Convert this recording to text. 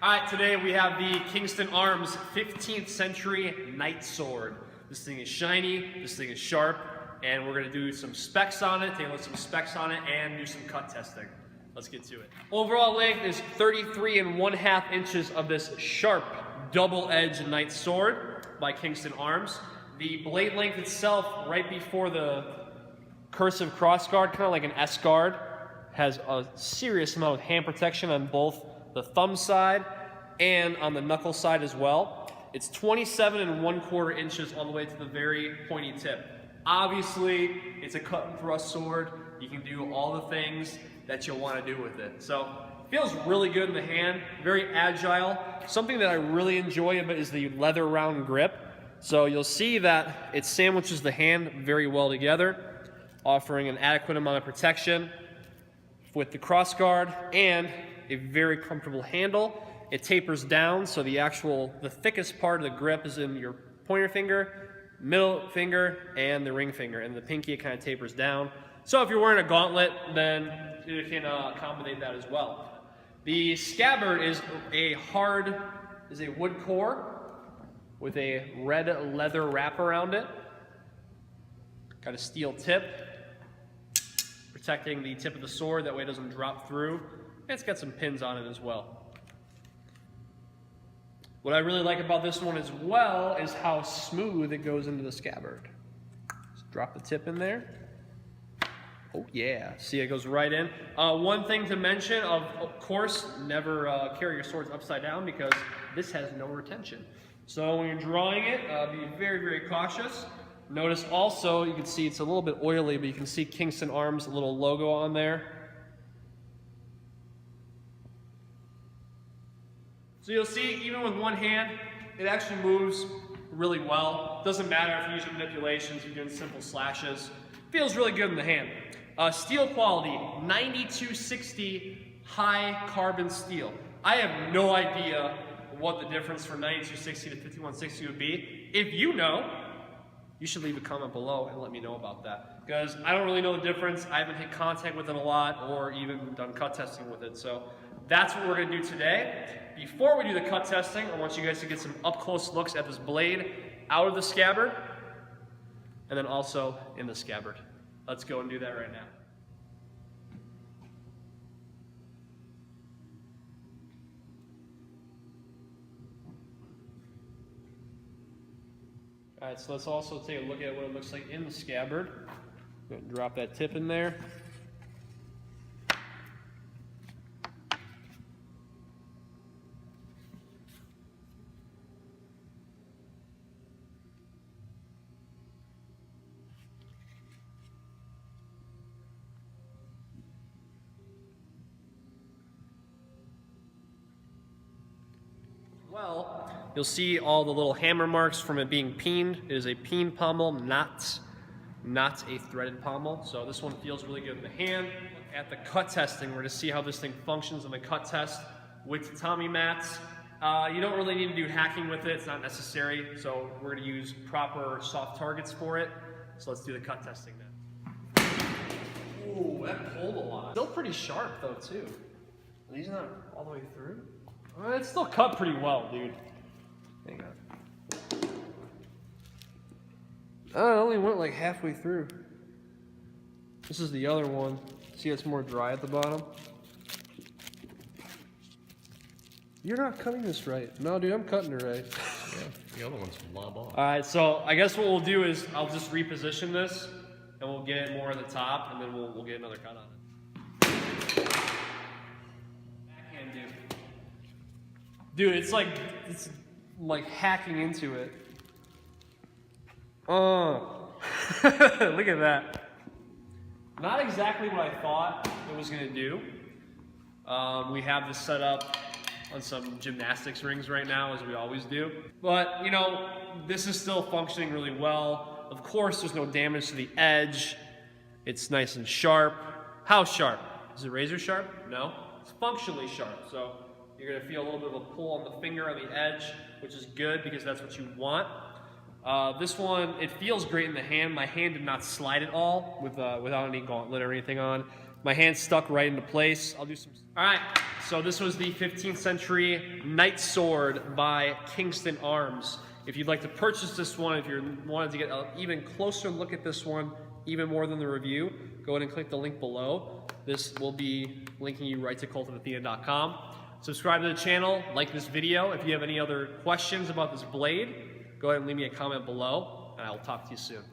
Alright, today we have the Kingston Arms 15th century knight sword. This thing is shiny, this thing is sharp, and we're going to do some specs on it, take a look at some specs on it, and do some cut testing. Let's get to it. Overall length is 33½ inches of this sharp double-edged knight sword by Kingston Arms. The blade length itself, right before the cursive crossguard, kind of like an S guard, has a serious amount of hand protection on both the thumb side and on the knuckle side as well. It's 27¼ inches all the way to the very pointy tip. Obviously, it's a cut and thrust sword. You can do all the things that you'll want to do with it. So, it feels really good in the hand, very agile. Something that I really enjoy about it is the leather round grip. So you'll see that it sandwiches the hand very well together, offering an adequate amount of protection with the crossguard and a very comfortable handle. It tapers down, so the thickest part of the grip is in your pointer finger, middle finger, and the ring finger, and the pinky kind of tapers down. So if you're wearing a gauntlet, then it can accommodate that as well. The scabbard is a wood core with a red leather wrap around it. Got a steel tip, protecting the tip of the sword, that way it doesn't drop through. And it's got some pins on it as well. What I really like about this one as well is how smooth it goes into the scabbard. Just drop the tip in there. Oh yeah, see, it goes right in. One thing to mention, of course, never carry your swords upside down because this has no retention. So when you're drawing it, be very, very cautious. Notice also, you can see it's a little bit oily, but you can see Kingston Arms, a little logo on there. So you'll see, even with one hand, it actually moves really well. Doesn't matter if you're using manipulations, you're doing simple slashes. Feels really good in the hand. Steel quality, 9260 high carbon steel. I have no idea what the difference from 9260 to 5160 would be. If you know, you should leave a comment below and let me know about that. Because I don't really know the difference. I haven't hit contact with it a lot or even done cut testing with it. So that's what we're going to do today. Before we do the cut testing, I want you guys to get some up-close looks at this blade out of the scabbard and then also in the scabbard. Let's go and do that right now. Alright, so let's also take a look at what it looks like in the scabbard. Go ahead and drop that tip in there. Well, you'll see all the little hammer marks from it being peened. It is a peened pommel, not a threaded pommel. So this one feels really good in the hand. At the cut testing, we're going to see how this thing functions in the cut test with tatami mats. You don't really need to do hacking with it. It's not necessary. So we're going to use proper soft targets for it. So let's do the cut testing then. Ooh, that pulled a lot. Still pretty sharp though too. Are these not all the way through? It's still cut pretty well, dude. Hang on. Oh, it only went like halfway through. This is the other one. See, it's more dry at the bottom. You're not cutting this right. No, dude, I'm cutting it right. Yeah, the other one's lob off. Alright, so I guess what we'll do is I'll just reposition this and we'll get it more at the top and then we'll get another cut on it. Backhand, dude. Dude, it's like hacking into it. Oh, look at that. Not exactly what I thought it was gonna do. We have this set up on some gymnastics rings right now, as we always do. But, you know, this is still functioning really well. Of course, there's no damage to the edge. It's nice and sharp. How sharp? Is it razor sharp? No. It's functionally sharp. So you're going to feel a little bit of a pull on the finger on the edge, which is good because that's what you want. This one, it feels great in the hand. My hand did not slide at all without any gauntlet or anything on. My hand's stuck right into place. I'll do some... All right, so this was the 15th century knight sword by Kingston Arms. If you'd like to purchase this one, if you wanted to get an even closer look at this one, even more than the review, go ahead and click the link below. This will be linking you right to cultofathena.com. Subscribe to the channel, like this video. If you have any other questions about this blade, go ahead and leave me a comment below, and I'll talk to you soon.